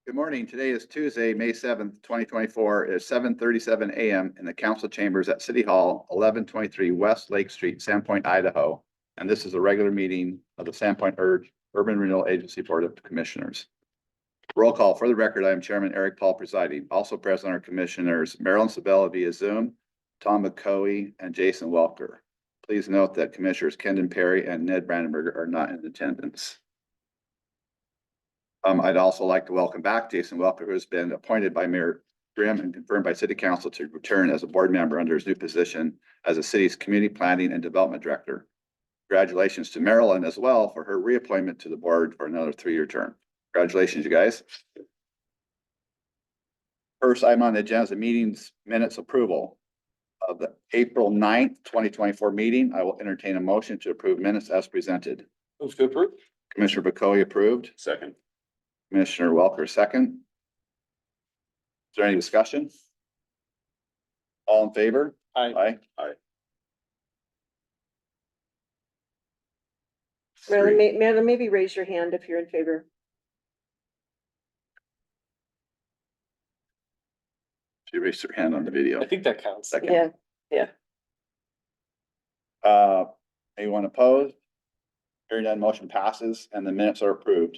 Good morning. Today is Tuesday, May 7th, 2024. It is 7:37 a.m. in the council chambers at City Hall, 1123 West Lake Street, Sandpoint, Idaho. And this is a regular meeting of the Sandpoint Urban Renewal Agency Board of Commissioners. Roll call. For the record, I am Chairman Eric Paul presiding. Also present are Commissioners Marilyn Sabella via Zoom, Tom McCoy, and Jason Welker. Please note that Commissioners Kendon Perry and Ned Brandenberger are not in attendance. I'd also like to welcome back Jason Welker, who has been appointed by Mayor Grimm and confirmed by City Council to return as a board member under his new position as the city's Community Planning and Development Director. Congratulations to Marilyn as well for her reappointment to the board for another 3-year term. Congratulations, you guys. First item on the agenda is the meeting's minutes approval of the April 9th, 2024 meeting. I will entertain a motion to approve minutes as presented. Move to approve. Commissioner Bacoy approved. Second. Commissioner Welker, second. Is there any discussion? All in favor? Aye. Aye. Marilyn, maybe raise your hand if you're in favor. She raised her hand on the video. I think that counts. Second. Yeah, Anyone opposed? Hearing none, motion passes and the minutes are approved.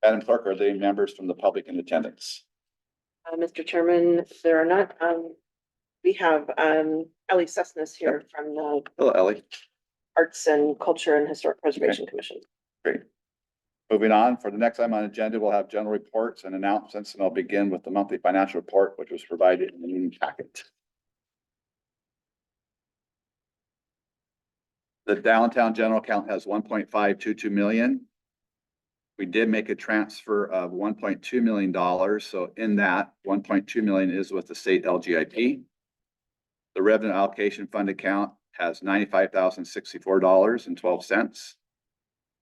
Madam Clerk, are there any members from the public in attendance? Mr. Chairman, there are not, we have, Ellie Sussness here from the Hello, Ellie. Arts and Culture and Historic Preservation Commission. Great. Moving on, for the next item on the agenda, we'll have general reports and announcements, and I'll begin with the monthly financial report, which was provided in the meeting packet. The downtown general account has 1.522 million. We did make a transfer of $1.2 million. So in that 1.2 million is with the state LGIP. The revenue allocation fund account has $95,064.12.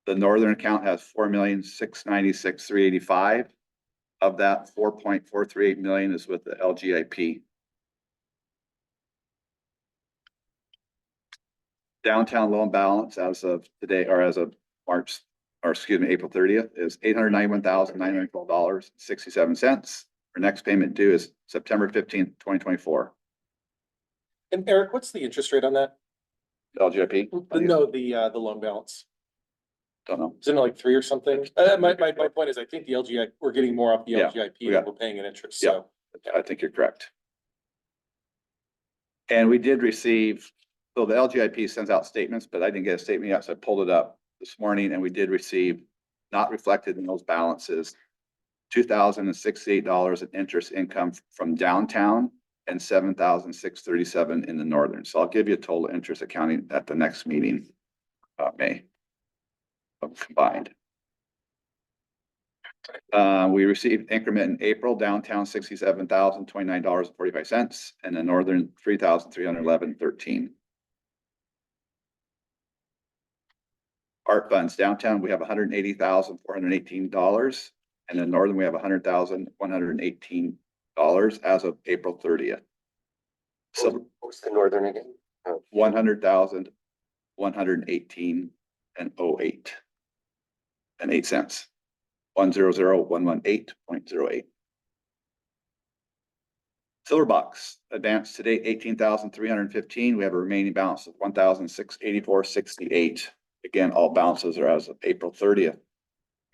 The northern account has $4,696,385. Of that, 4.438 million is with the LGIP. Downtown loan balance as of today, or as of April 30th is $891,912.67. Our next payment due is September 15th, 2024. And Eric, what's the interest rate on that? LGIP? No, the loan balance. Don't know. Isn't it like 3 or something? My point is, I think the LGI, we're getting more off the Yeah, LGIP yeah. than we're paying in interest, so. I think you're correct. And we did receive, so the LGIP sends out statements, but I didn't get a statement yet, so I pulled it up this morning, and we did receive, not reflected in those balances, $2,068 in interest income from downtown and $7,637 in the northern. So I'll give you a total interest accounting at the next meeting, May, combined. We received increment in April, downtown $67,029.45, and the northern $3,311.13. Art funds downtown, we have $180,418, and in northern we have $100,118 as of April 30th. So What's the northern again? 100,118 and 08 and 8 cents. 100,118.08. Silver box advance to date 18,315. We have a remaining balance of 1,684.68. Again, all balances are as of April 30th,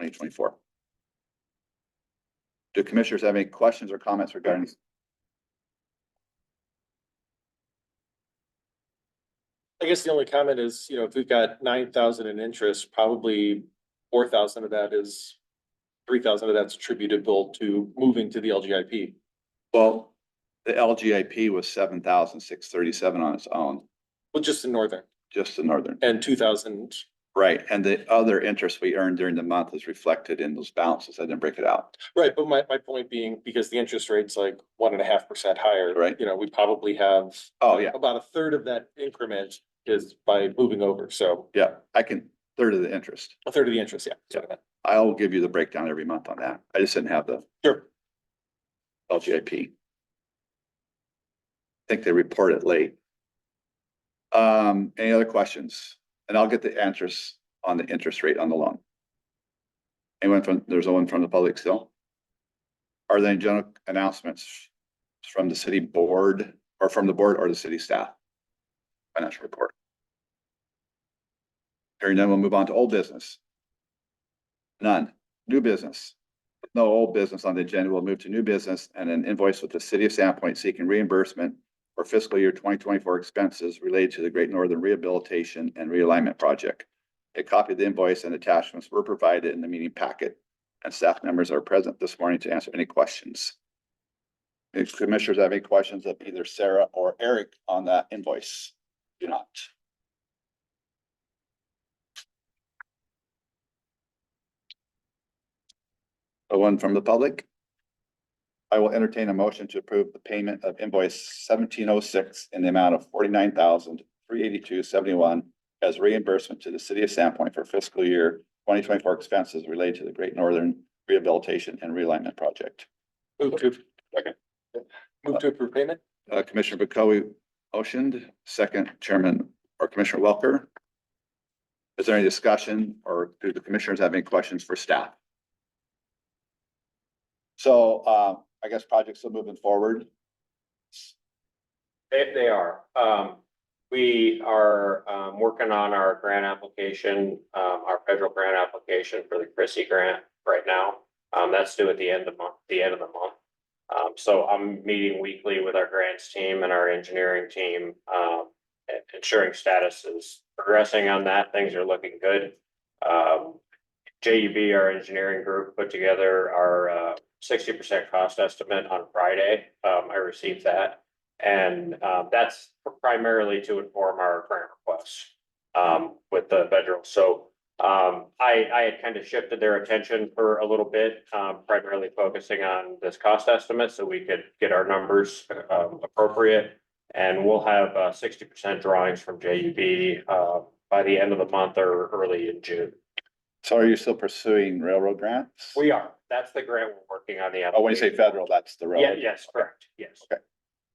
2024. Do commissioners have any questions or comments regarding this? I guess the only comment is, if we've got 9,000 in interest, probably 4,000 of that is, 3,000 of that's attributable to moving to the LGIP. Well, the LGIP was 7,637 on its own. Well, just in northern. Just the northern. And 2,000. Right. And the other interest we earned during the month is reflected in those balances. I didn't break it out. Right, but my point being, because the interest rate's like 1.5% higher. Right. We probably have. Oh, yeah. About a third of that increment is by moving over, so. Yeah, I can, third of the interest. A third of the interest, yeah. I'll give you the breakdown every month on that. I just didn't have the Sure. LGIP. I think they report it late. Any other questions? And I'll get the answers on the interest rate on the loan. Anyone there's no one from the public still? Are there any general announcements from the city board or from the board or the city staff? Financial report. Hearing none, we'll move on to old business. None. New business. No old business on the agenda. We'll move to new business and an invoice with the city of Sandpoint seeking reimbursement for fiscal year 2024 expenses related to the Great Northern Rehabilitation and Realignment Project. A copy of the invoice and attachments were provided in the meeting packet, and staff members are present this morning to answer any questions. If commissioners have any questions of either Sarah or Eric on that invoice, do not. No one from the public? I will entertain a motion to approve the payment of invoice 1706 in the amount of $49,382.71 as reimbursement to the city of Sandpoint for fiscal year 2024 expenses related to the Great Northern Rehabilitation and Realignment Project. Move to approve payment. Commissioner Bakoe motioned, second Chairman or Commissioner Welker. Is there any discussion or do the commissioners have any questions for staff? So I guess projects are moving forward. They are. We are working on our grant application, our federal grant application for the Chrissy grant right now. That's due at the end of the month. So I'm meeting weekly with our grants team and our engineering team, ensuring status is progressing on that. Things are looking good. JUB, our engineering group, put together our 60% cost estimate on Friday. I received that. And that's primarily to inform our grant requests with the federal. So I had kind of shifted their attention for a little bit, primarily focusing on this cost estimate so we could get our numbers appropriate. And we'll have 60% drawings from JUB by the end of the month or early in June. So are you still pursuing railroad grants? We are. That's the grant we're working on. Oh, when you say federal, that's the Yeah, railroad? yes, correct. Yes. Okay.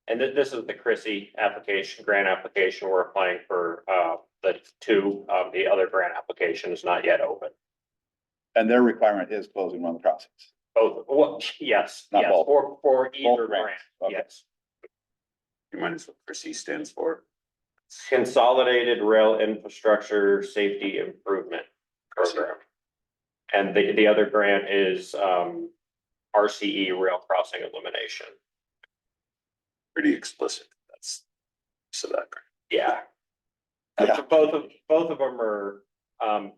And this is the Chrissy application, grant application. We're applying for the two. The other grant application is not yet open. And their requirement is closing one of the crossings. Both, well, yes, Not yes, both. for either grants. grant, Okay. yes. You mind us what Chrissy stands for? Consolidated Rail Infrastructure Safety Improvement Program. And the other grant is RCE, Rail Crossing Elimination. Pretty explicit. That's so that. Yeah. Yeah. So both of them are,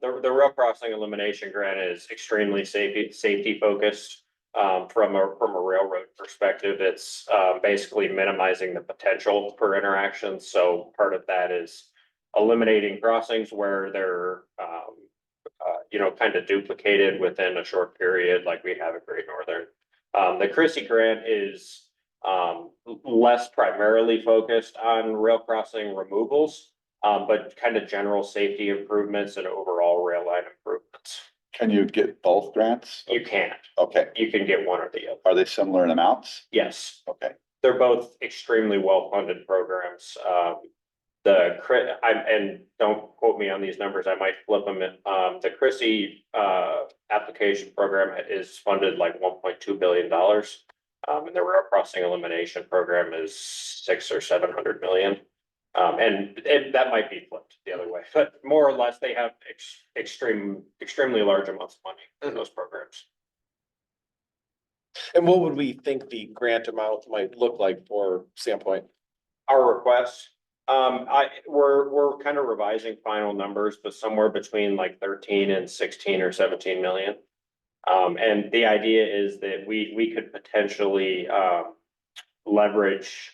the rail crossing elimination grant is extremely safety focused. From a railroad perspective, it's basically minimizing the potential for interactions. So part of that is eliminating crossings where they're, kind of duplicated within a short period, like we have at Great Northern. The Chrissy grant is less primarily focused on rail crossing removals, but kind of general safety improvements and overall rail line improvements. Can you get both grants? You can't. Okay. You can get one or the other. Are they similar in amounts? Yes, Okay. they're both extremely well-funded programs. And don't quote me on these numbers, I might flip them. The Chrissy application program is funded like $1.2 billion. And the rail crossing elimination program is 600 or 700 million. And that might be flipped the other way, but more or less they have extremely large amounts of money in those programs. And what would we think the grant amount might look like for Sandpoint? Our request, we're kind of revising final numbers, but somewhere between like 13 and 16 or 17 million. And the idea is that we could potentially leverage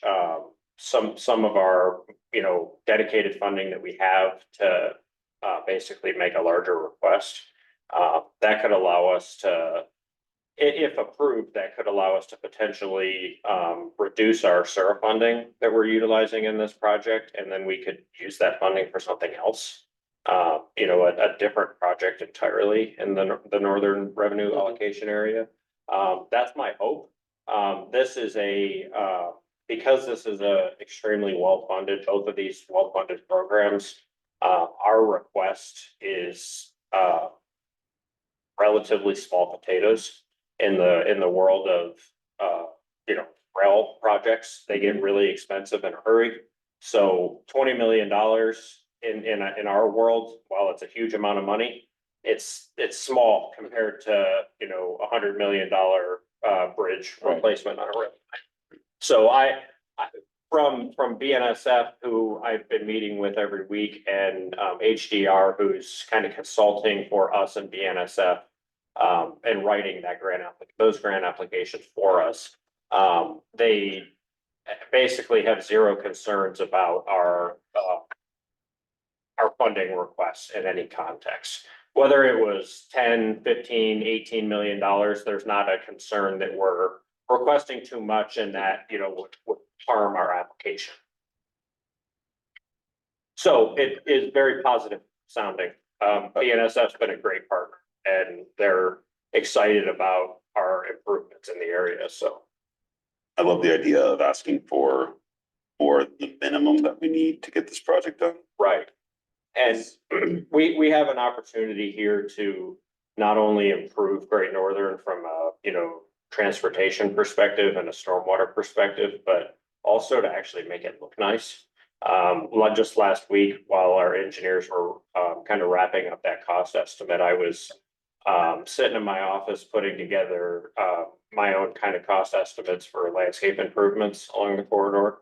some of our, dedicated funding that we have to basically make a larger request. That could allow us to, if approved, that could allow us to potentially reduce our SURA funding that we're utilizing in this project, and then we could use that funding for something else. A different project entirely in the Northern Revenue Allocation area. That's my hope. This is because this is extremely well-funded, both of these well-funded programs, our request is relatively small potatoes. in the world of, you know, rail projects. They get really expensive in a hurry. So $20 million in our world, while it's a huge amount of money, it's small compared to, you know, $100 million bridge Right. replacement on a rail. So from BNSF, who I've been meeting with every week, and HDR, who's kind of consulting for us and BNSF, and writing that those grant applications for us. They basically have zero concerns about our funding requests in any context. Whether it was 10, 15, 18 million dollars, there's not a concern that we're requesting too much and that, you know, would harm our application. So it is very positive sounding. BNSF's been a great partner and they're excited about our improvements in the area, so. I love the idea of asking for the minimum that we need to get this project done. Right. And we have an opportunity here to not only improve Great Northern from a, you know, transportation perspective and a stormwater perspective, but also to actually make it look nice. Just last week, while our engineers were kind of wrapping up that cost estimate, I was sitting in my office putting together my own kind of cost estimates for landscape improvements along the corridor.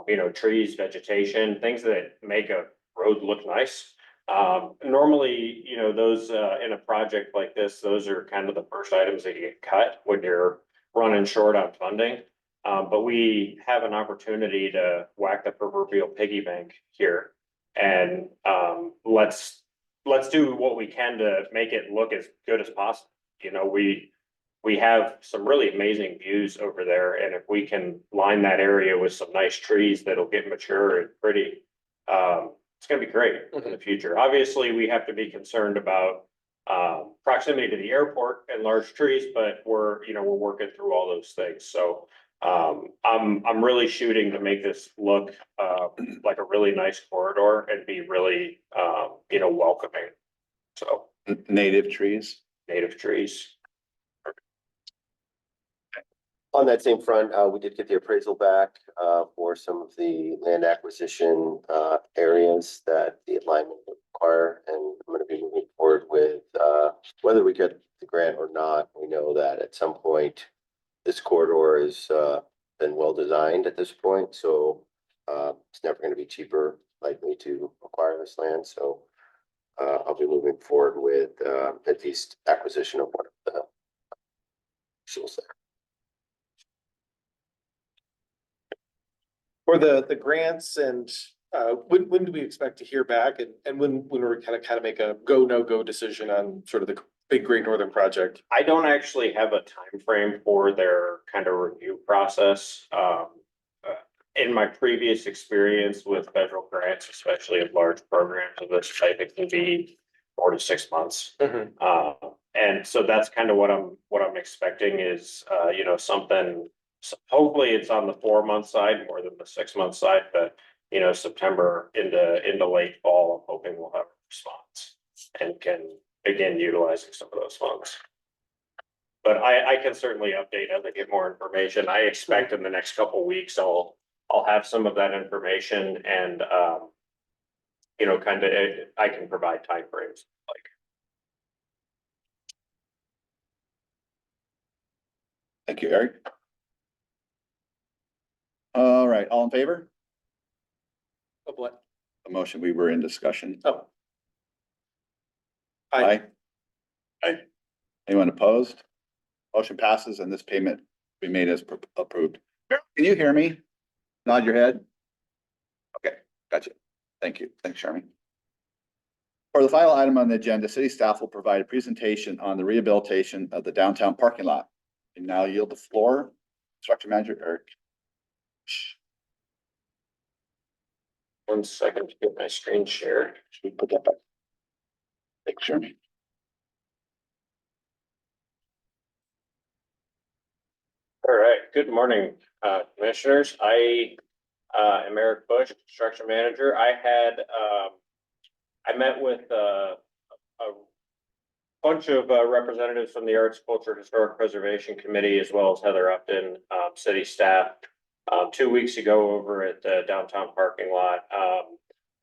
You know, trees, vegetation, things that make a road look nice. Normally, you know, those in a project like this, those are kind of the first items that get cut when you're running short on funding. But we have an opportunity to whack the proverbial piggy bank here, and let's do what we can to make it look as good as possible. You know, we have some really amazing views over there, and if we can line that area with some nice trees that'll get mature and pretty, it's gonna be great in the future. Obviously, we have to be concerned about proximity to the airport and large trees, but we're working through all those things. So I'm really shooting to make this look like a really nice corridor and be really welcoming. So Native trees. native trees. On that same front, we did get the appraisal back for some of the land acquisition areas that the alignment would require, and I'm gonna be moving forward with whether we get the grant or not. We know that at some point, this corridor has been well designed at this point, so it's never gonna be cheaper likely to acquire this land, so I'll be moving forward with at least acquisition of one of the parcels there. For the grants and when do we expect to hear back, and when we're kind of make a go, no go decision on sort of the big Great Northern project? I don't actually have a time frame for their kind of review process. In my previous experience with federal grants, especially of large programs of this type, it can be 4 to 6 months. And so that's kind of what I'm expecting is, something, hopefully it's on the 4-month side more than the 6-month side, but, September into late fall, I'm hoping we'll have a response and can begin utilizing some of those funds. But I can certainly update as I get more information. I expect in the next couple of weeks, I'll have some of that information and, I can provide timeframes like. Thank you, Eric. All right, all in favor? Of what? The motion, we were in discussion. Oh. Aye. Aye. Anyone opposed? Motion passes and this payment we made as approved. Can you hear me? Nod your head. Okay, gotcha. Thank you. Thanks, Charmy. For the final item on the agenda, city staff will provide a presentation on the rehabilitation of the downtown parking lot. And now yield the floor, Construction Manager Eric. 1 second to get my screen shared. Should we put that back? Thanks, Charmy. All right, good morning, commissioners. I am Eric Bush, construction manager. I met with bunch of representatives from the Arts, Culture, Historic Preservation Committee, as well as Heather Upton, city staff. 2 weeks ago over at the downtown parking lot.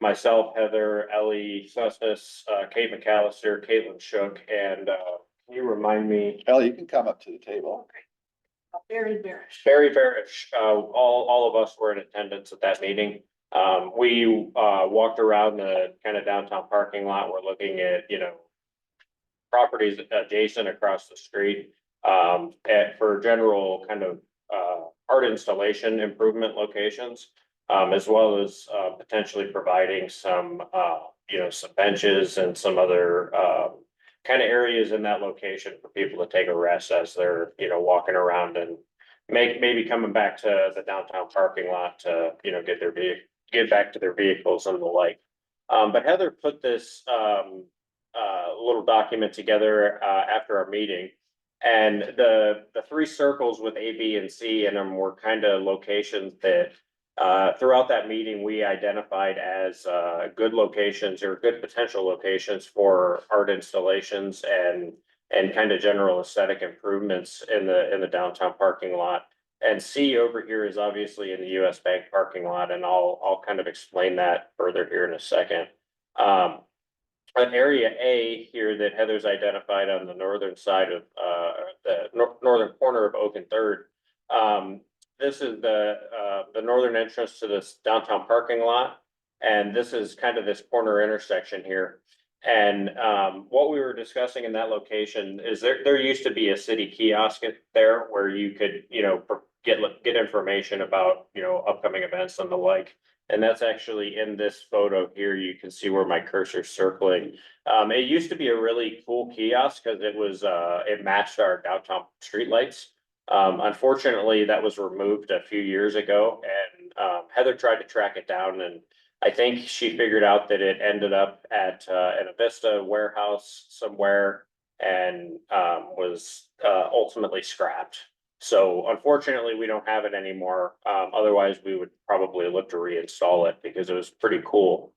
Myself, Heather, Ellie Sustis, Kate McAllister, Caitlin Shook, and can you remind me? Ellie, you can come up to the table. Barry Barish. Barry Barish, all of us were in attendance at that meeting. We walked around the kind of downtown parking lot. We're looking at, properties adjacent across the street for general kind of art installation improvement locations, as well as potentially providing some, some benches and some other kind of areas in that location for people to take a rest as they're, walking around and maybe coming back to the downtown parking lot to, get back to their vehicles and the like. But Heather put this little document together after our meeting. And the three circles with A, B, and C in them were kind of locations that throughout that meeting, we identified as good locations or good potential locations for art installations and kind of general aesthetic improvements in the downtown parking lot. And C over here is obviously in the US Bank parking lot, and I'll kind of explain that further here in a second. An area A here that Heather's identified on the northern side of the northern corner of Oak and Third. This is the northern entrance to this downtown parking lot, and this is kind of this corner intersection here. And what we were discussing in that location is there used to be a city kiosk there where you could get information about upcoming events and the like. And that's actually in this photo here. You can see where my cursor's circling. It used to be a really cool kiosk because it matched our downtown streetlights. Unfortunately, that was removed a few years ago, and Heather tried to track it down, and I think she figured out that it ended up at an Avista warehouse somewhere and was ultimately scrapped. So unfortunately, we don't have it anymore. Otherwise, we would probably look to reinstall it because it was pretty cool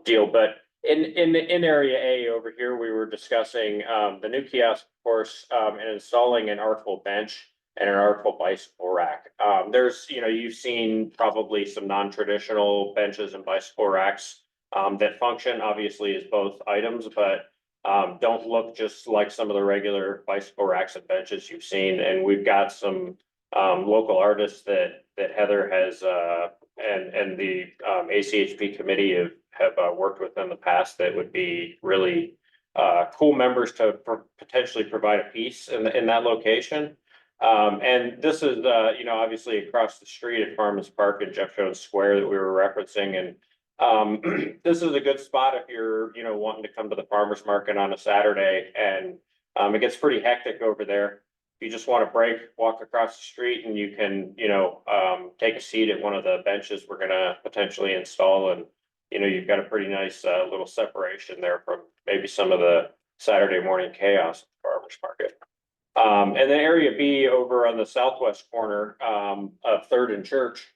deal. But in area A over here, we were discussing the new kiosk, of course, and installing an artful bench and an artful bicycle rack. There's, you've seen probably some non-traditional benches and bicycle racks that function obviously as both items, but don't look just like some of the regular bicycle racks and benches you've seen. And we've got some local artists that Heather has and the ACHP committee have worked with in the past that would be really cool members to potentially provide a piece in that location. And this is obviously across the street at Farmers Park and Jeff Jones Square that we were referencing. And this is a good spot if you're wanting to come to the farmers market on a Saturday, and it gets pretty hectic over there. If you just want to break, walk across the street, and you can take a seat at one of the benches we're going to potentially install, and you've got a pretty nice little separation there from maybe some of the Saturday morning chaos at the farmers market. And then area B over on the southwest corner of Third and Church.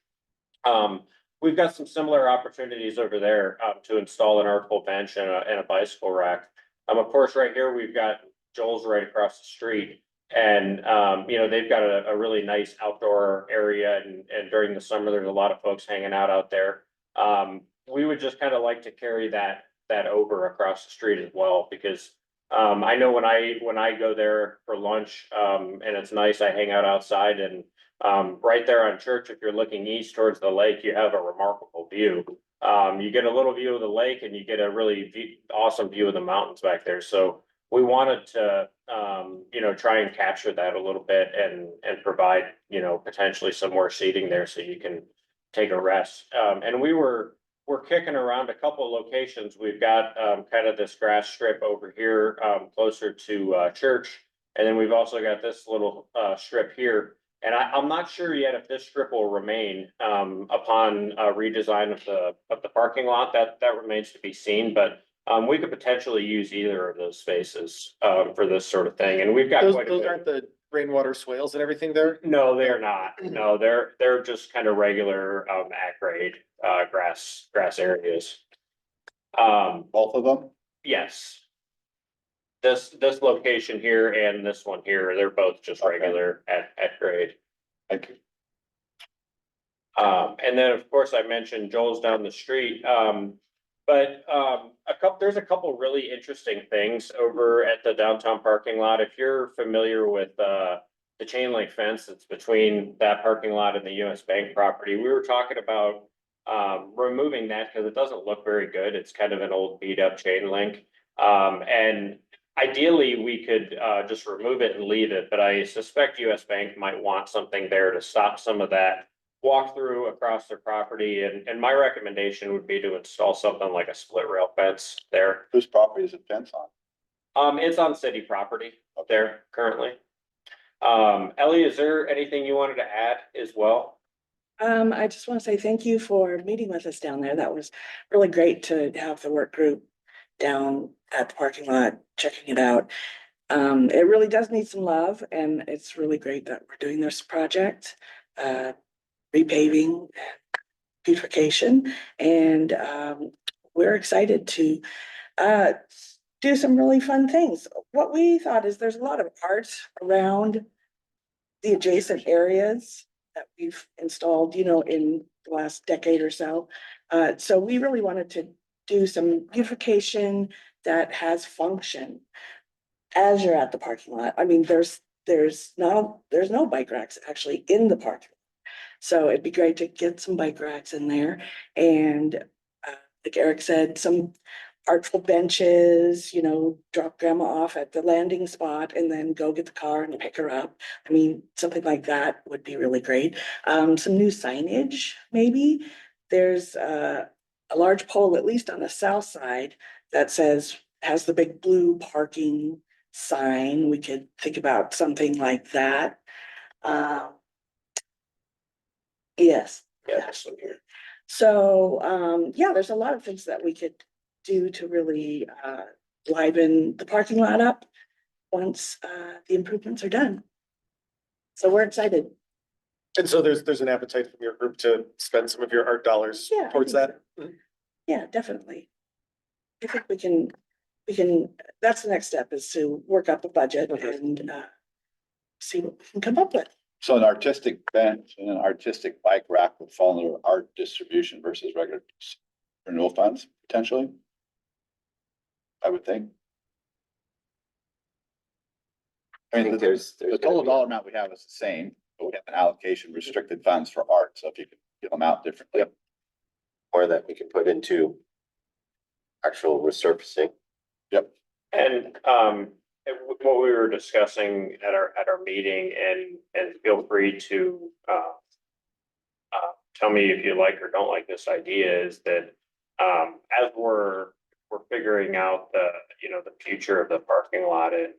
We've got some similar opportunities over there to install an artful bench and a bicycle rack. Of course, right here, we've got Joel's right across the street, and they've got a really nice outdoor area, and during the summer, there's a lot of folks hanging out there. We would just kind of like to carry that over across the street as well, because I know when I go there for lunch, and it's nice, I hang out outside, and right there on Church, if you're looking east towards the lake, you have a remarkable view. You get a little view of the lake, and you get a really awesome view of the mountains back there. So we wanted to, try and capture that a little bit and provide, potentially some more seating there so you can take a rest. And we're kicking around a couple of locations. We've got kind of this grass strip over here closer to Church. And then we've also got this little strip here. And I'm not sure yet if this strip will remain upon redesign of the parking lot. That remains to be seen, but we could potentially use either of those spaces for this sort of thing. And we've got Those quite a bit. aren't the rainwater swales and everything there? No, they're not. No, they're just kind of regular at grade grass areas. Both of them? Yes. this location here and this one here, they're both just Okay. regular at grade. Thank you. And then, of course, I mentioned Joel's down the street. But there's a couple really interesting things over at the downtown parking lot. If you're familiar with the chain link fence that's between that parking lot and the US Bank property, we were talking about removing that because it doesn't look very good. It's kind of an old beat up chain link. And ideally, we could just remove it and leave it, but I suspect US Bank might want something there to stop some of that walk through across their property, and my recommendation would be to install something like a split rail fence there. Whose property is it fence on? It's on city property up there currently. Ellie, is there anything you wanted to add as well? I just want to say thank you for meeting with us down there. That was really great to have the work group down at the parking lot, checking it out. It really does need some love, and it's really great that we're doing this project. Repaving, beautification, and we're excited to do some really fun things. What we thought is there's a lot of art around the adjacent areas that we've installed, in the last decade or so. So we really wanted to do some beautification that has function as you're at the parking lot. I mean, there's no bike racks actually in the parking lot. So it'd be great to get some bike racks in there, and like Eric said, some artful benches, drop grandma off at the landing spot and then go get the car and pick her up. I mean, something like that would be really great. Some new signage, maybe. There's a large pole, at least on the south side, that has the big blue parking sign. We could think about something like that. Yes. Yeah, this one here. So, yeah, there's a lot of things that we could do to really liven the parking lot up once the improvements are done. So we're excited. And so there's an appetite from your group to spend some of your art dollars Yeah, I towards think that? Yeah, definitely. I think we can, that's the next step, is to work up a budget and see what we can come up with. So an artistic bench and an artistic bike rack would fall under art distribution versus regular renewal funds, potentially. I would think. I mean, there's the total dollar amount we have is the same, but we have an allocation restricted funds for art, so if you could give them out differently. more that we can put into actual resurfacing. Yep. And what we were discussing at our meeting, and feel free to tell me if you like or don't like this idea, is that as we're figuring out the future of the parking lot and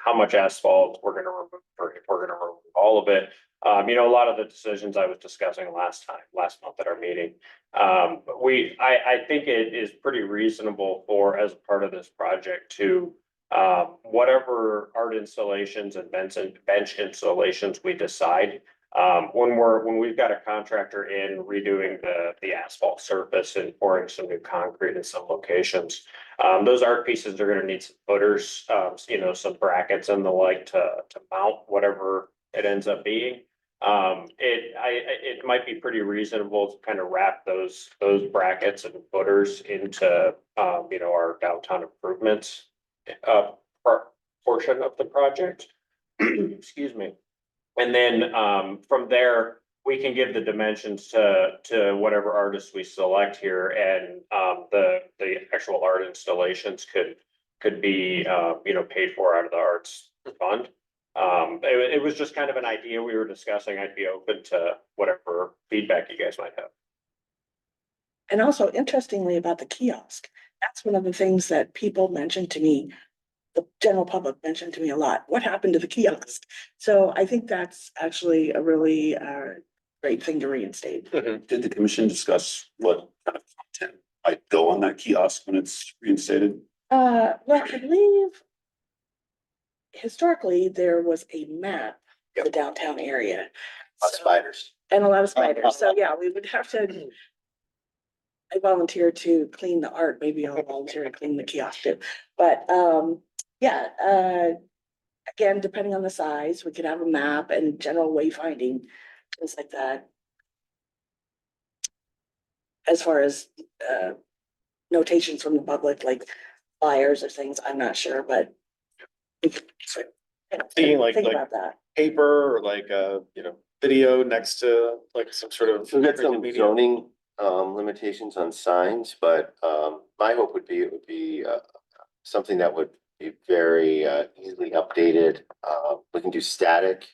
how much asphalt we're gonna remove, or if we're gonna remove all of it. A lot of the decisions I was discussing last month at our meeting. I think it is pretty reasonable for, as part of this project, to whatever art installations and bench installations we decide, when we've got a contractor in redoing the asphalt surface and pouring some new concrete in some locations, those art pieces are gonna need some footers, some brackets and the like to mount whatever it ends up being. It might be pretty reasonable to kind of wrap those brackets and footers into our downtown improvements portion of the project. Excuse me. And then from there, we can give the dimensions to whatever artists we select here, and the actual art installations could be paid for out of the arts fund. It was just kind of an idea we were discussing. I'd be open to whatever feedback you guys might have. And also, interestingly, about the kiosk, that's one of the things that people mentioned to me, the general public mentioned to me a lot. What happened to the kiosk? So I think that's actually a really great thing to reinstate. Did the commission discuss what kind of content might go on that kiosk when it's reinstated? Well, I believe historically there was a map of the downtown area. Lot of spiders. And a lot of spiders. So yeah, we would have to. I volunteer to clean the art. Maybe I'll volunteer to clean the kiosk too. But yeah, again, depending on the size, we could have a map and general wayfinding, things like that. As far as, notations from the public, like flyers or things, I'm not sure, but. Thinking like- Think like- about that. Paper or like video next to like some sort of. We've got some printed media. zoning limitations on signs, but my hope would be, it would be something that would be very easily updated. We can do static.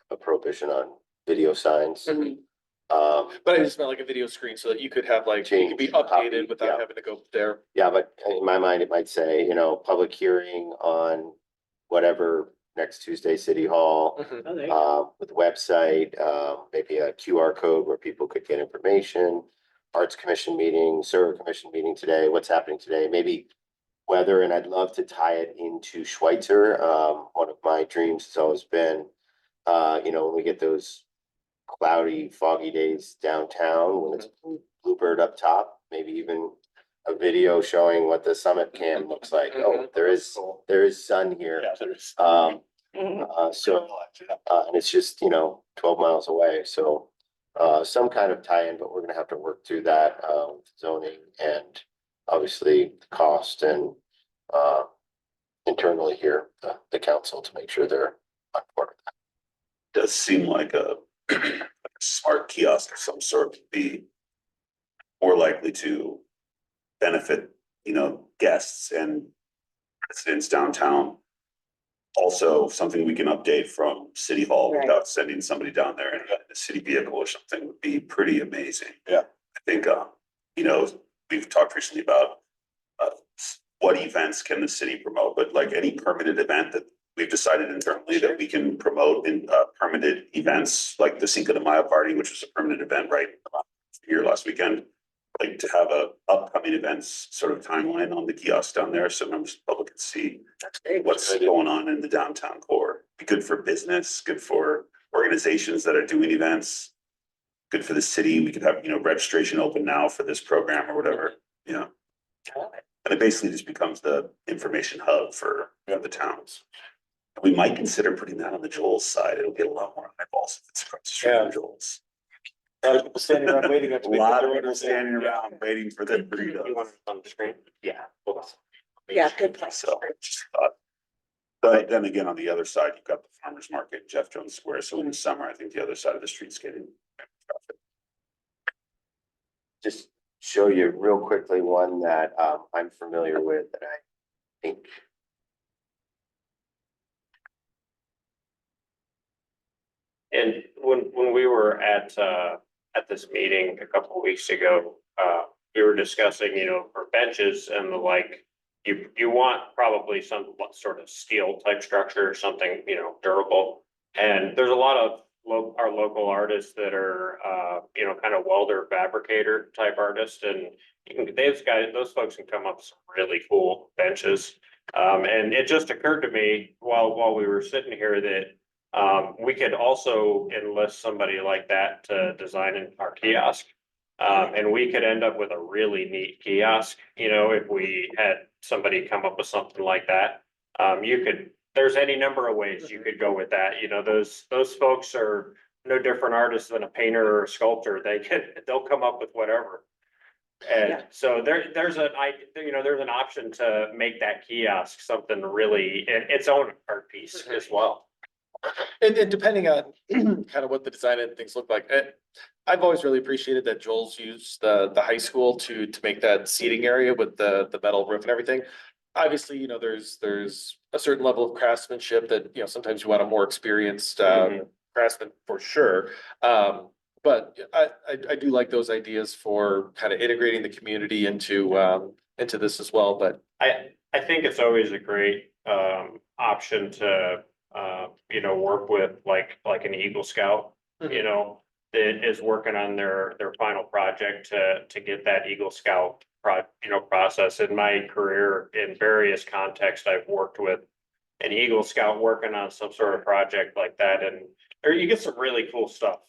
A prohibition on video signs. Mhm. Um, But I just meant like a video screen so that you could have like, it could be Change, copy, updated without yeah. having to go there. yeah, but in my mind, it might say, public hearing on whatever next Tuesday, City Hall. Mhm. With website, maybe a QR code where people could get information. Arts Commission meeting, Sewer Commission meeting today, what's happening today, maybe weather, and I'd love to tie it into Schweitzer. One of my dreams has always been, when we get those cloudy, foggy days downtown, when it's bluebird up top, maybe even a video showing what the summit cam looks like. Oh, there is sun here. Yeah, there's. And it's just, 12 miles away, so some kind of tie-in, but we're gonna have to work through that with zoning and obviously the cost and internally here, the council, to make sure they're on board with that. Does seem like a smart kiosk of some sort would be more likely to benefit, guests and residents downtown. Also, something we can update from City Hall Right. without sending somebody down there in a city vehicle or something would be pretty amazing. Yeah. I think, we've talked recently about what events can the city promote, but like any permitted event that we've decided internally that we can promote in permitted events, like the Cinco de Mayo party, which was a permitted event right here last weekend. Like to have a upcoming events sort of timeline on the kiosk down there, so members of the public can see what's going on in the downtown core. Be good for business, good for organizations that are doing events, good for the city. We could have, registration open now for this program or whatever, And it basically just becomes the information hub for the towns. We might consider putting that on the Joel's side. It'll get a lot more eyeballs if it's across the street from Joel's. People standing around waiting. A lot of people standing around waiting for the burritos. You want it on the screen? Yeah. Yeah, good place. So, just thought. But then again, on the other side, you've got the farmer's market, Jeff Jones Square. So in the summer, I think the other side of the street's getting traffic. Just show you real quickly one that I'm familiar with that I think. And when we were at this meeting a couple of weeks ago, we were discussing, for benches and the like, you want probably some sort of steel type structure, something, durable. And there's a lot of our local artists that are, kind of welder fabricator type artists, and those folks can come up with some really cool benches. And it just occurred to me while we were sitting here that we could also enlist somebody like that to design our kiosk. And we could end up with a really neat kiosk, if we had somebody come up with something like that. There's any number of ways you could go with that. Those folks are no different artists than a painter or a sculptor. They'll come up with whatever. And Yeah. so there's an option to make that kiosk something really, its own art piece as well. And depending on kind of what the design and things look like, I've always really appreciated that Joel's used the high school to make that seating area with the metal roof and everything. Obviously, there's a certain level of craftsmanship that, sometimes you want a more experienced craftsman for sure. But I do like those ideas for kind of integrating the community into this as well, but. I think it's always a great option to work with like an Eagle Scout, that is working on their final project to get that Eagle Scout process. In my career, in various contexts, I've worked with an Eagle Scout working on some sort of project like that, or you get some really cool stuff.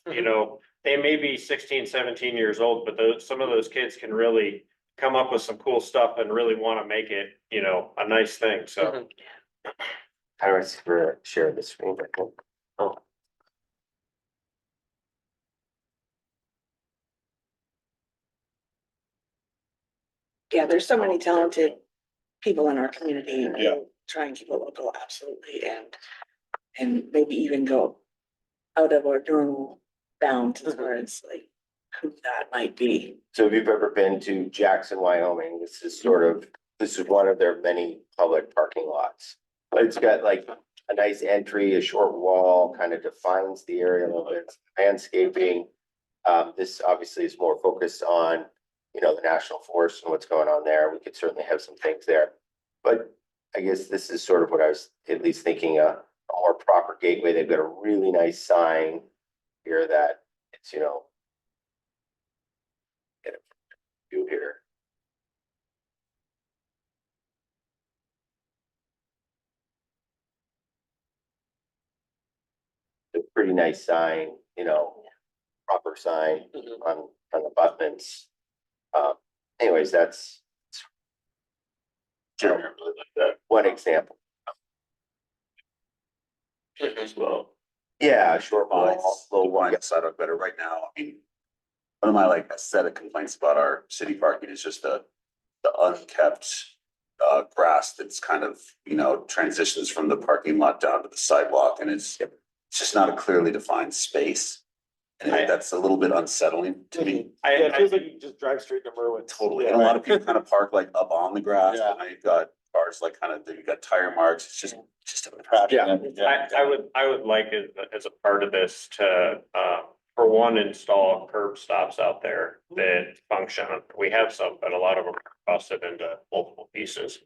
They may be 16, 17 years old, but some of those kids can really come up with some cool stuff and really want to make it, you know, a nice thing, so. How do I share the screen? Oh, Yeah, there's so many talented people in our community. And Yeah. try and keep it local, absolutely, and maybe even go out of our normal bounds as far as like who that might be. so if you've ever been to Jackson, Wyoming, this is one of their many public parking lots. But it's got like a nice entry, a short wall, kind of defines the area a little bit, landscaping. This obviously is more focused on, you know, the national forest and what's going on there. We could certainly have some things there. But I guess this is sort of what I was at least thinking, a more proper gateway. They've got a really nice sign here that it's, you know, get a view here. A pretty nice sign, you know, proper sign on the abutments. Anyways, that's Jeremy, I really like that one example. as well. Yeah, short wall, little Line one. sidewalk better right now. I mean, one of my like aesthetic complaints about our city parking is just the unkept grass that's kind of, you know, transitions from the parking lot down to the sidewalk, and it's just not a clearly defined space. And that's a little bit unsettling to me. Yeah, it feels like you just drive straight to Merwin. Totally. And a lot of people kind of park like up on the grass, Yeah. and now you've got cars like kind of, you've got tire marks. It's just a traffic. Yeah. I would like as a part of this to, for one, install curb stops out there that function. We have some, but a lot of them are busted into multiple pieces.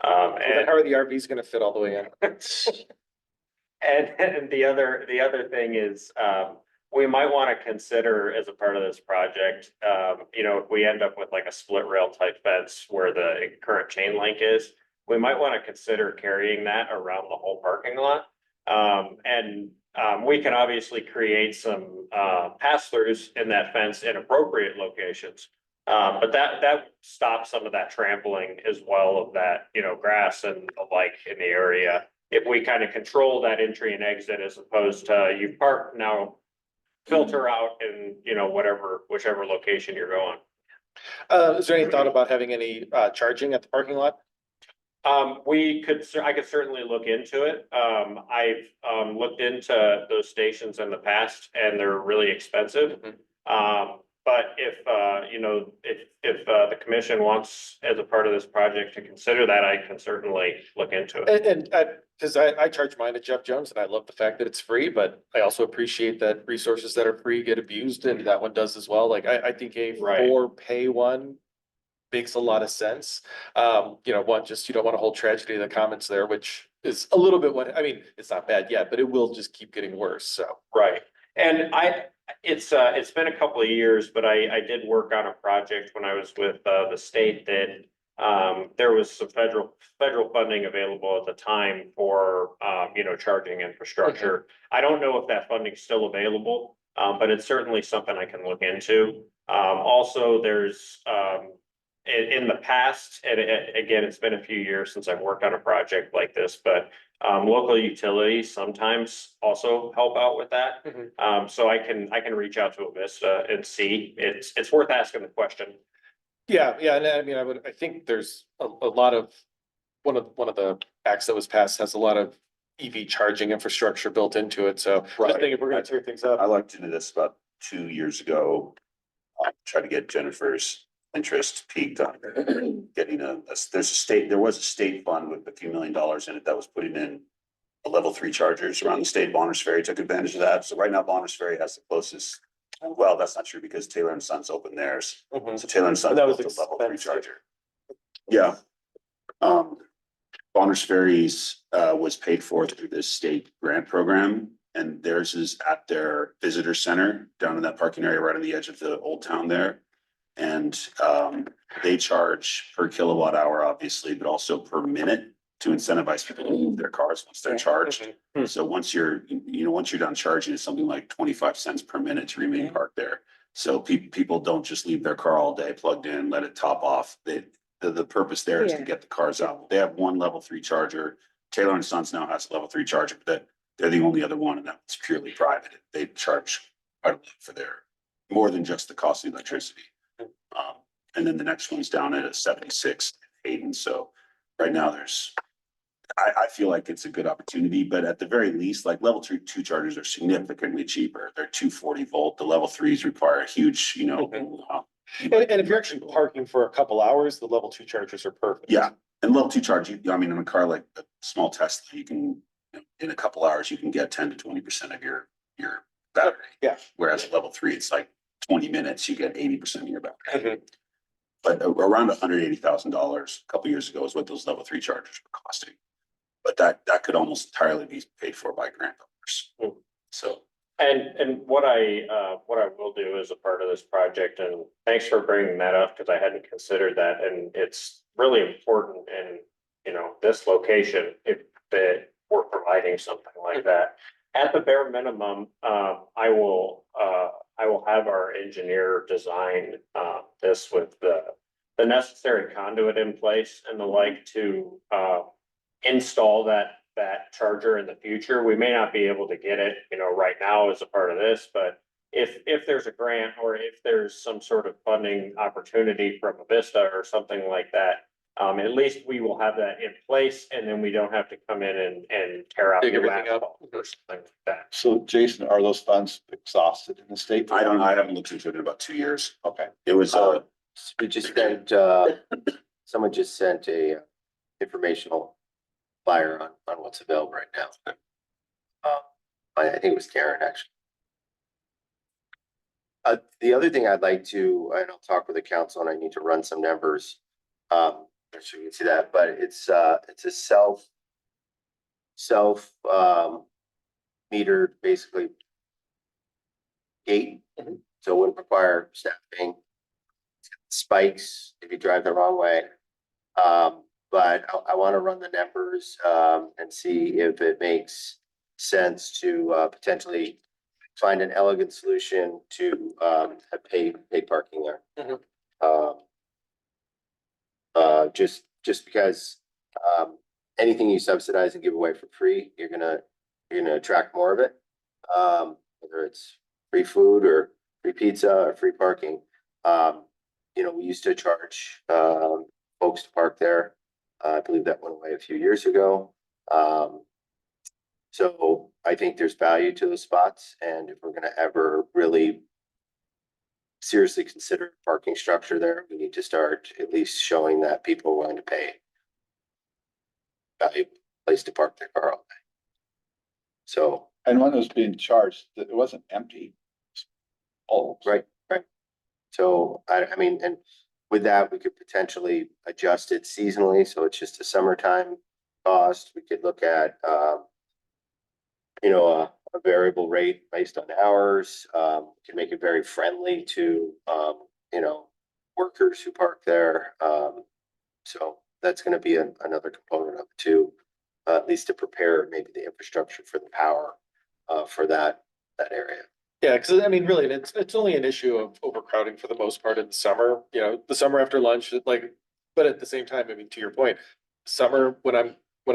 And And how are the RVs gonna fit all the way in? And the other thing is, we might want to consider as a part of this project, you know, if we end up with like a split rail type fence where the current chain link is, we might want to consider carrying that around the whole parking lot. We can obviously create some, pass-throughs in that fence in appropriate locations. But that stops some of that trampling as well of that, you know, grass and the like in the area. If we kind of control that entry and exit as opposed to you park now, filter out in, you know, whichever location you're going. Is there any thought about having any charging at the parking lot? I could certainly look into it. I've looked into those stations in the past and they're really expensive. But if, you know, if the commission wants, as a part of this project, to consider that, I can certainly look into it. And cause I charge mine to Jeff Jones and I love the fact that it's free, but I also appreciate that resources that are free get abused and that one does as well. Like I think a Right. for pay one makes a lot of sense. You know, one, just you don't want a whole tragedy of the commons there, which is a little bit what, I mean, it's not bad yet, but it will just keep getting worse, so. Right. And it's been a couple of years, but I did work on a project when I was with the state that there was some federal funding available at the time for you know, charging infrastructure. I don't know if that funding's still available, but it's certainly something I can look into. Also, there's in the past, and again, it's been a few years since I've worked on a project like this, but local utilities sometimes also help out with that. So I can reach out to Avista and see. It's worth asking the question. Yeah, and I mean, I think there's a lot of, one of the acts that was passed has a lot of EV charging infrastructure built into it, so. I think if we're gonna tear things I up. looked into this about 2 years ago. Tried to get Jennifer's interest peaked on getting there was a state fund with a few $1 million in it that was putting in a level 3 chargers around the state. Bonners Ferry took advantage of that. So right now Bonners Ferry has the closest. Well, that's not true because Taylor and Sons opened theirs. So Taylor and Sons That was built a level 3 expensive. charger. Yeah. Bonners Ferry's was paid for through this state grant program, and theirs is at their visitor center down in that parking area right on the edge of the old town there. And they charge per kilowatt hour, obviously, but also per minute to incentivize people to move their cars once they're charged. So once you're done charging, it's something like 25 cents per minute to remain parked there. So people don't just leave their car all day plugged in, let it top off. The purpose there is to Yeah. get the cars out. They have one level 3 charger. Taylor and Sons now has a level 3 charger, but they're the only other one, and that's purely private. They charge quite a lot for their, more than just the cost of electricity. And then the next one's down at a 76 Hayden. So right now I feel like it's a good opportunity, but at the very least, like level 2 chargers are significantly cheaper. They're 240 volt. The level 3s require a huge, And if you're actually parking for a couple hours, the level 2 chargers are perfect. Yeah, and level 2 charge, I mean, in a car like a small Tesla, you can, in a couple hours, you can get 10 to 20% of your battery. Yeah. Whereas level 3, it's like 20 minutes, you get 80% of your battery. Mhm. But around $180,000 a couple years ago is what those level 3 chargers were costing. But that could almost entirely be paid for by grant dollars. Mm. So. And what I will do as a part of this project, and thanks for bringing that up, because I hadn't considered that, and it's really important in, this location, if we're providing something like that. At the bare minimum, I will have our engineer design, this with the necessary conduit in place and the like to, install that charger in the future. We may not be able to get it, right now as a part of this, but if there's a grant or if there's some sort of funding opportunity from a Vista or something like that, at least we will have that in place, and then we don't have to come in and tear out Dig new everything up. asphalt or something like that. So Jason, are those funds exhausted in the state? I haven't looked into it in about 2 years. Okay. It was, We just sent, someone just sent a informational flyer on what's available right now. I think it was Karen, actually. The other thing I'd like to, and I'll talk with the council, and I need to run some numbers. I'm sure you can see that, but it's a self metered, basically gate. Mhm. So it wouldn't require staffing. Spikes if you drive the wrong way. But I want to run the numbers and see if it makes sense to potentially find an elegant solution to have paid parking there. Just because anything you subsidize and give away for free, you're gonna attract more of it. Whether it's free food or free pizza or free parking. We used to charge folks to park there. I believe that went away a few years ago. So I think there's value to those spots, and if we're gonna ever really seriously consider parking structure there, we need to start at least showing that people are willing to pay valuable place to park their car all day. So, And when it was being charged, it wasn't empty. Oh, right. So I mean, and with that, we could potentially adjust it seasonally, so it's just a summertime cost. We could look at, a variable rate based on hours. Can make it very friendly to, workers who park there. So that's gonna be another component of it too, at least to prepare maybe the infrastructure for the power, for that area. Yeah, because I mean, really, it's only an issue of overcrowding for the most part in the summer, the summer after lunch, but at the same time, I mean, to your point, summer, when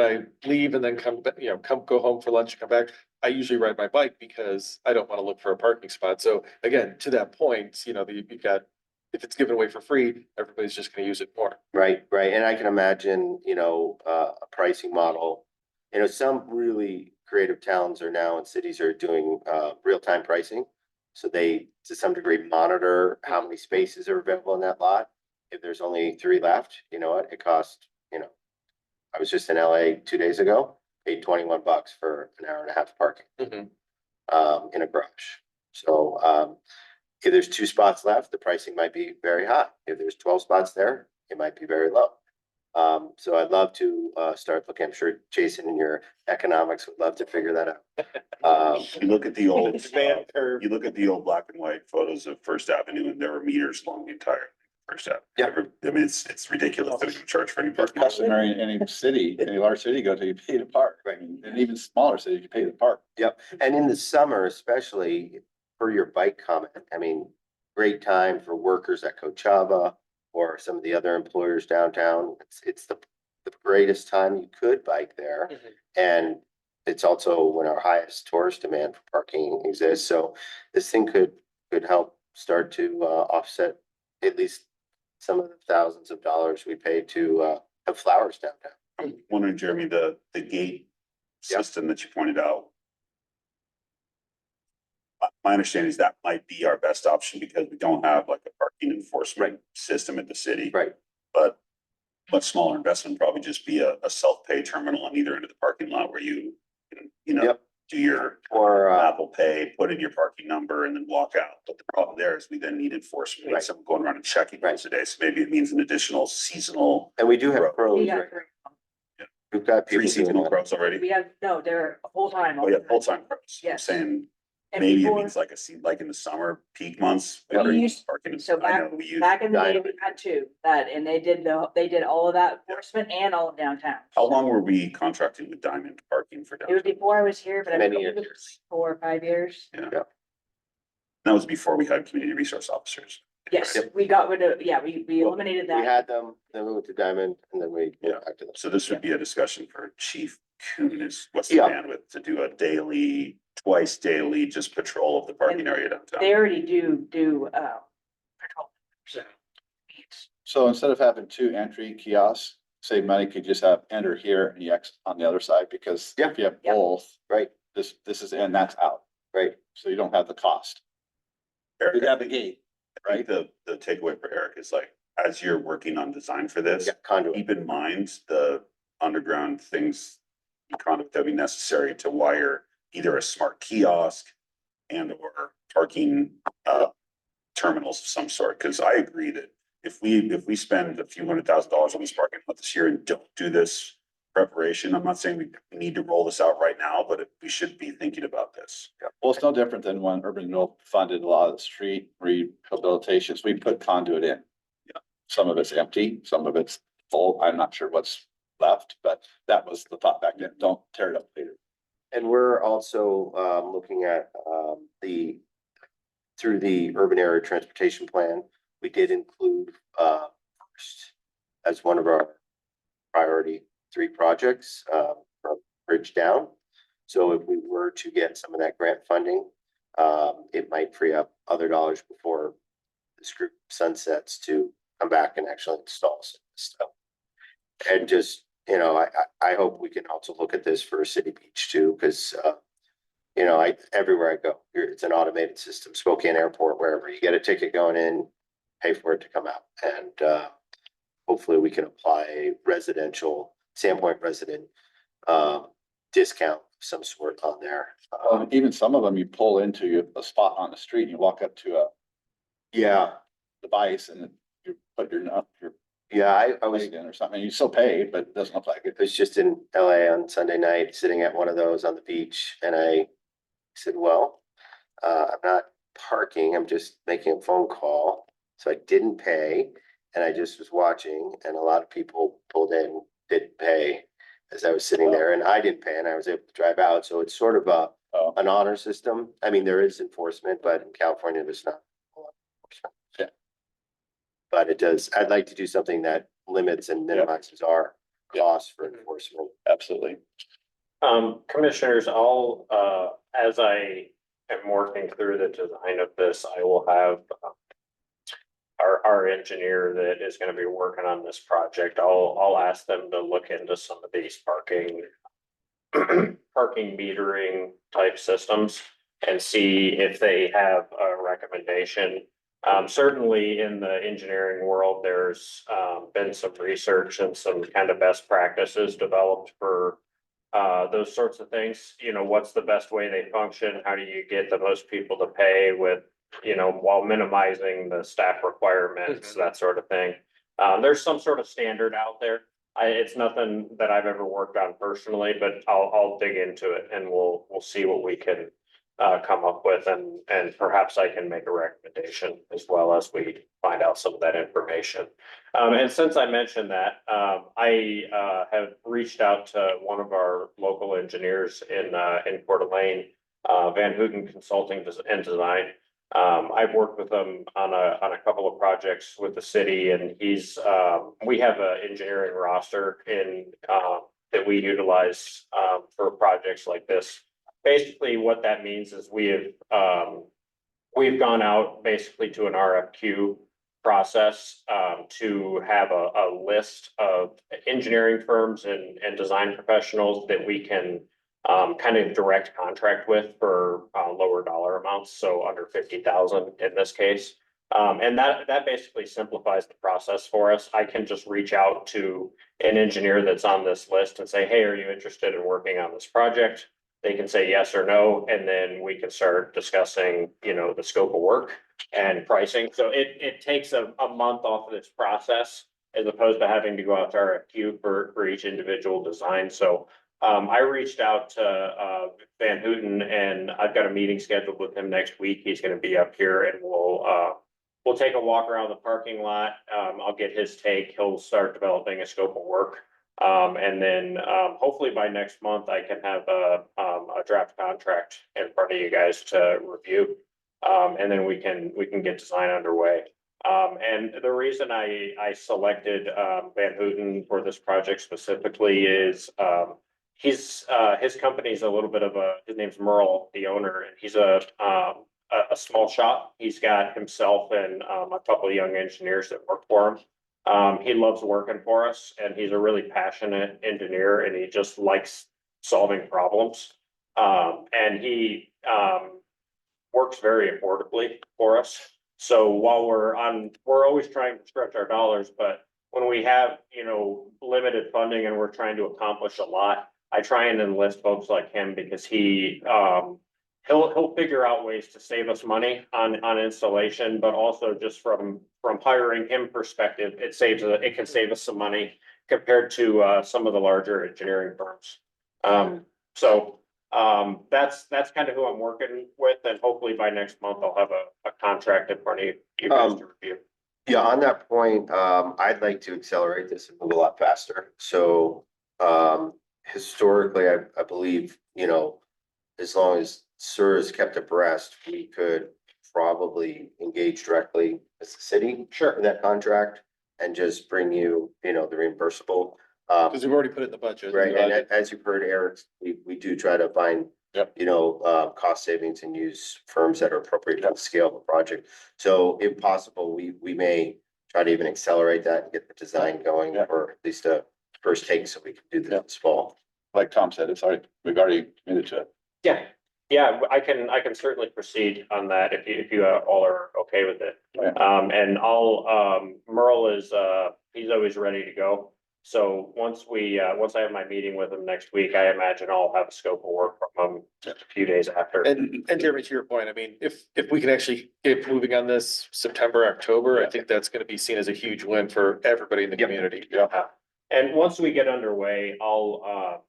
I leave and then go home for lunch and come back, I usually ride my bike because I don't want to look for a parking spot. So again, to that point, you've got, if it's given away for free, everybody's just gonna use it more. Right. And I can imagine, a pricing model. Some really creative towns are now and cities are doing real-time pricing. So they, to some degree, monitor how many spaces are available in that lot. If there's only 3 left, you know what, it costs, I was just in LA 2 days ago, paid $21 for an hour and a half of parking. In a garage. So if there's 2 spots left, the pricing might be very high. If there's 12 spots there, it might be very low. So I'd love to start looking. I'm sure Jason and your economics would love to figure that out. You look at the old, Demand curve. you look at the old black and white photos of First Avenue, and there were meters along the entire First Avenue. Yeah. I mean, it's ridiculous that you charge for any It's parking. customary in any city, any large city you go to, you pay to park. Right. And even smaller cities, you pay to park. Yep. And in the summer, especially for your bike comment, I mean, great time for workers at Coachella or some of the other employers downtown. It's the greatest time you could bike there. Mhm. And it's also when our highest tourist demand for parking exists. So this thing could help start to offset at least some of the thousands of dollars we pay to have flowers downtown. I'm wondering, Jeremy, the gate Yep. system that you pointed out. My understanding is that might be our best option because we don't have like a parking enforcement system at the city. Right. But much smaller investment, probably just be a self-pay terminal on either end of the parking lot where you know, Yep. do your Or Apple Pay, put in your parking number and then walk out. But the problem there is we then need enforcement, Right. someone going around and checking Right. once a day. So maybe it means an additional seasonal, and we do have Right. pros, Yeah, right? We've got people three doing seasonal that. pros already. we have, no, they're full time. Oh, yeah, full-time pros. I'm Yes. saying And maybe it before- means like like in the summer peak months. We used- Parking. so I know we use. Back in the day, Diamond. we had two, and they did all of that enforcement and all of downtown. How long were we contracting with Diamond Parking for It was downtown? before I was here, but I Many believe it years. was like 4 or 5 years. That was before we had community resource officers. Yes, we got rid of, we Well, eliminated We that. had them, then we went to Diamond, and then we Yeah. went back to them. So this would be a discussion for Chief Kuhn is what's the Yeah. bandwidth to do a daily, twice daily, just patrol of the parking area downtown? They already do patrol. So. So instead of having two entry kiosks, save money, could just have enter here and exit on the other side, because Yeah. if you have Yeah. both, Right, this is in, that's out, right. so you don't have the cost. Eric, You have the gate, I think the takeaway for Eric is like, as you're working on design for this, Yeah, conduit. keep in mind the underground things, conduct that be necessary to wire either a smart kiosk and or parking terminals of some sort, because I agree that if we spend a few $100,000 on this parking lot this year and don't do this preparation, I'm not saying we need to roll this out right now, but we should be thinking about this. well, it's no different than when Urban Renewal funded a lot of the street rehabilitations, we put conduit in. Yeah. Some of it's empty, some of it's full, I'm not sure what's left, but that was the thought back then, don't tear it up later. And we're also looking at through the urban area transportation plan, we did include first as one of our priority 3 projects from Bridge Down. So if we were to get some of that grant funding, it might free up other dollars before this group sunsets to come back and actually install some stuff. And just, I hope we can also look at this for a city beach too, because everywhere I go, it's an automated system, Spokane Airport, wherever you get a ticket going in, pay for it to come out. And hopefully we can apply a residential Sandpoint resident discount of some sort on there. Even some of them, you pull into a spot on the street, and you walk up to a Yeah, device and you put your yeah, I was plate in or something, you still pay, but it doesn't look like it. was just in LA on Sunday night, sitting at one of those on the beach, and I said, well, I'm not parking, I'm just making a phone call. So I didn't pay, and I just was watching, and a lot of people pulled in, didn't pay as I was sitting there, and I didn't pay, and I was able to drive out. So it's sort of Oh. an honor system. I mean, there is enforcement, but in California, there's not a lot of enforcement. Yeah. But it does, I'd like to do something that limits and minimizes our costs for enforcement. Absolutely. Commissioners, as I am working through the design of this, I will have our engineer that is gonna be working on this project, I'll ask them to look into some of these parking metering type systems and see if they have a recommendation. Certainly in the engineering world, there's been some research and some kind of best practices developed for those sorts of things. What's the best way they function? How do you get the most people to pay with, while minimizing the staff requirements, that sort of thing. There's some sort of standard out there. It's nothing that I've ever worked on personally, but I'll dig into it and we'll see what we can come up with, and perhaps I can make a recommendation as well as we find out some of that information. And since I mentioned that, I have reached out to one of our local engineers in Coeur d'Alene, Van Houten Consulting and Design. I've worked with him on a couple of projects with the city, and we have an engineering roster that we utilize, for projects like this. Basically, what that means is we've gone out basically to an RFQ process, to have a list of engineering firms and design professionals that we can kind of direct contract with for lower dollar amounts, so under 50,000 in this case. And that basically simplifies the process for us. I can just reach out to an engineer that's on this list and say, hey, are you interested in working on this project? They can say yes or no, and then we can start discussing, the scope of work and pricing. So it takes a month off of this process as opposed to having to go out to RFQ for each individual design. So I reached out to Van Houten, and I've got a meeting scheduled with him next week. He's gonna be up here, and we'll take a walk around the parking lot. I'll get his take. He'll start developing a scope of work. And then hopefully by next month, I can have a draft contract in front of you guys to review. And then we can get design underway. And the reason I selected Van Houten for this project specifically is his company's a little bit of his name's Merle, the owner, and he's a small shop. He's got himself and a couple of young engineers that work for him. He loves working for us, and he's a really passionate engineer, and he just likes solving problems. And he works very affordably for us. So while we're always trying to stretch our dollars, but when we have, limited funding and we're trying to accomplish a lot, I try and enlist folks like him because he'll figure out ways to save us money on installation, but also just from hiring him perspective, it can save us some money compared to some of the larger engineering firms. So that's kind of who I'm working with, and hopefully by next month I'll have a contract in front of you guys to review. Yeah, on that point, I'd like to accelerate this and move a lot faster. So historically, I believe, as long as SIR is kept abreast, we could probably engage directly as the city. Sure. In that contract and just bring you, the reimbursable. Because we've already put it in the budget. Right, and as you've heard, Eric, we do try to find, Yep. cost savings and use firms that are appropriate to scale the project. So if possible, we may try to even accelerate that and get the design going, Yeah. or at least a first take, so we can do this fall. Like Tom said, we've already committed to it. Yeah, I can certainly proceed on that if you all are okay with it. Yeah. And Merle is, he's always ready to go. So once I have my meeting with him next week, I imagine I'll have a scope of work from him just a few days after. And Jeremy, to your point, I mean, if we can actually get moving on this September, October, I think that's gonna be seen as a huge win for everybody in the Yep. community. Yeah. And once we get underway, I'll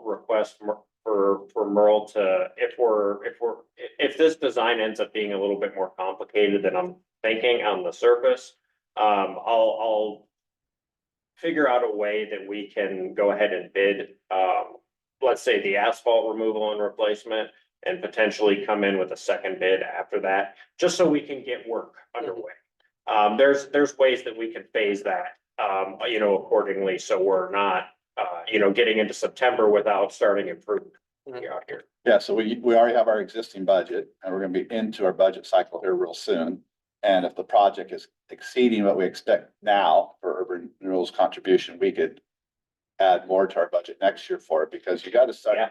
request for Merle to, if this design ends up being a little bit more complicated than I'm thinking on the surface, I'll figure out a way that we can go ahead and bid, let's say the asphalt removal and replacement, and potentially come in with a second bid after that, just so we can get work underway. There's ways that we can phase that, accordingly, so we're not, getting into September without starting improvement out here. Yeah, so we already have our existing budget, and we're gonna be into our budget cycle here real soon. And if the project is exceeding what we expect now for urban renewal's contribution, we could add more to our budget next year for it, because you gotta start. Yeah.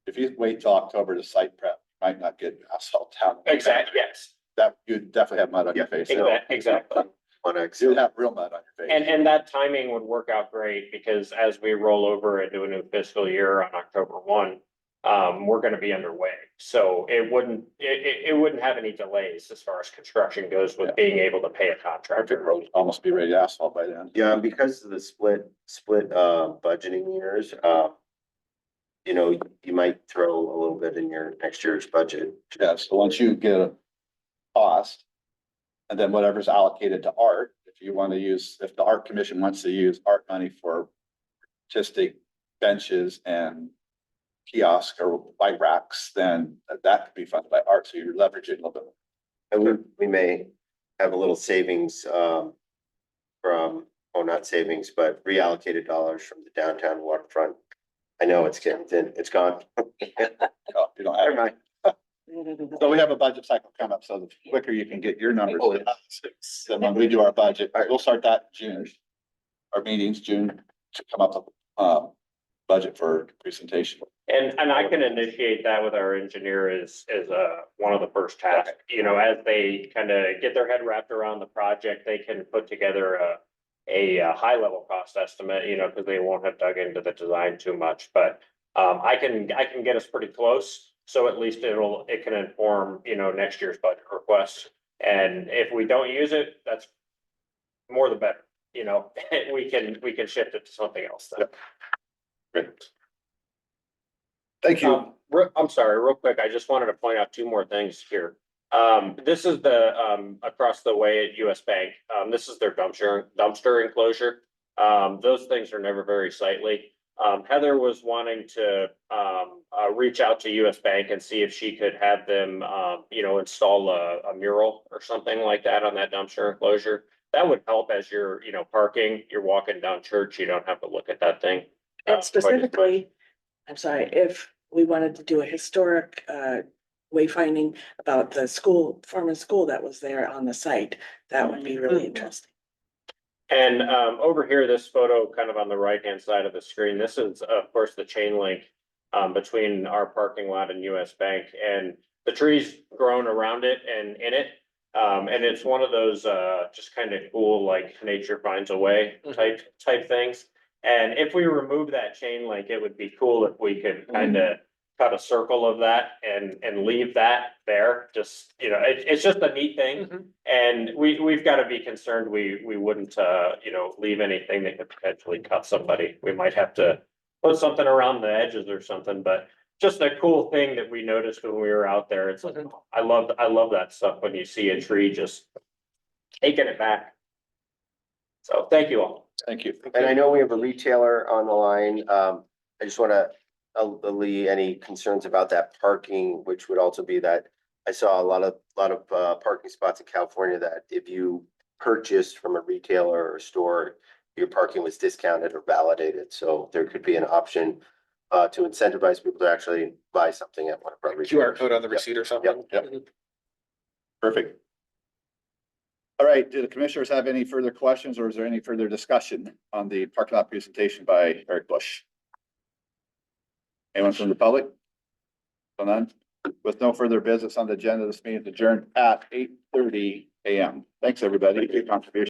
If you wait till October to site prep, you might not get asphalt down. Exactly, yes, That you'd definitely have mud on your face. exactly. Wanna You'd have real mud on your face. And that timing would work out great, because as we roll over into a new fiscal year on October 1, we're gonna be underway. So it wouldn't have any delays as far as construction goes with being able to pay a Our contractor. road will almost be ready to asphalt by then. Yeah, and because of the split budgeting years, you might throw a little bit in your next year's budget. Yeah, so once you get a cost, and then whatever's allocated to art, if the art commission wants to use art money for artistic benches and kiosk or bike racks, then that could be funded by art, so you're leveraging a little bit. And we may have a little savings, from, oh, not savings, but reallocated dollars from the downtown waterfront. I know it's getting thin, it's gone. Oh, you don't have Never it. mind. So we have a budget cycle come up, so the quicker you can get your numbers, Oh, then when we do our budget, we'll start that in June. Our meetings, June, to come up with, budget for presentation. And I can initiate that with our engineer as one of the first tasks, you know, as they kind of get their head wrapped around the project, they can put together a high level cost estimate, you know, because they won't have dug into the design too much, but I can get us pretty close. So at least it can inform, you know, next year's budget request. And if we don't use it, that's more the better, you know, we can shift it to something else then. Great. Thank you. I'm sorry, real quick, I just wanted to point out two more things here. This is the, across the way at US Bank. This is their dumpster enclosure. Those things are never very sightly. Heather was wanting to, reach out to US Bank and see if she could have them, you know, install a mural or something like that on that dumpster enclosure. That would help as you're, you know, parking, you're walking down Church, you don't have to look at that thing. And specifically, I'm sorry, if we wanted to do a historic wayfinding about the school, former school that was there on the site, that would be really interesting. And over here, this photo kind of on the right-hand side of the screen, this is, of course, the chain link between our parking lot and US Bank, and the trees grown around it and in it. And it's one of those just kind of cool, like nature finds a way type things. And if we remove that chain link, it would be cool if we could kind of cut a circle of that and leave that there. Just, you know, it's just a neat thing. And we've got to be concerned we wouldn't, you know, leave anything that could potentially cut somebody. We might have to put something around the edges or something, but just a cool thing that we noticed when we were out there. It's like, I love that stuff when you see a tree just taking it back. So thank you all. Thank you. And I know we have a retailer on the line. I just wanna allay any concerns about that parking, which would also be that I saw a lot of parking spots in California that if you purchased from a retailer or store, your parking was discounted or validated. So there could be an option to incentivize people to actually buy something at one of our retailers. QR code on the receipt or something. Yep. Perfect. All right, do the commissioners have any further questions, or is there any further discussion on the parking lot presentation by Eric Bush? Anyone from the public? So none? With no further business on the agenda, this meeting is adjourned at 8:30 a.m. Thanks, everybody, for your contribution.